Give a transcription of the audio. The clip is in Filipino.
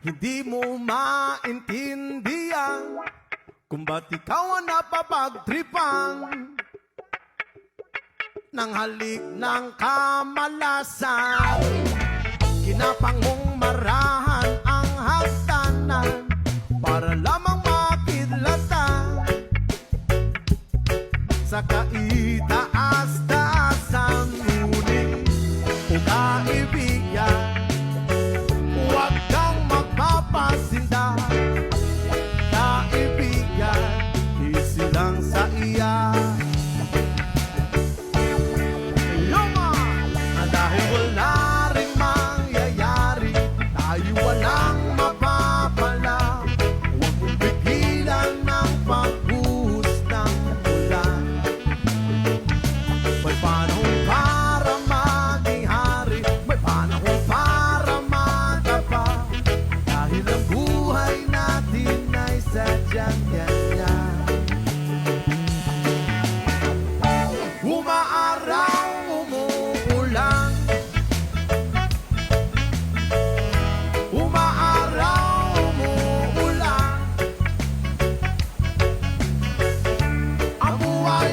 Hindi mo maintindihan kung ba't ikaw ang napapagtripan ng halik ng kamalasan. Kinapang mong marahan ang hagdanan para lamang makidlatan sa kaitaas-taasan. Ngunit o kaibigan, huwag kang magpapasinda. Kaibigan, easy lang sa iya. Dahil wala ring mangyayari, tayo walang mapapala. Huwag mong pigilan ng pagbuhos ng ulan. May panahon para maging hari, may panahon para magapa. Dahil ang buhay natin ay sadyang ganyan. Umaaraw, umuulan, umaaraw, umuulan. Ang buhay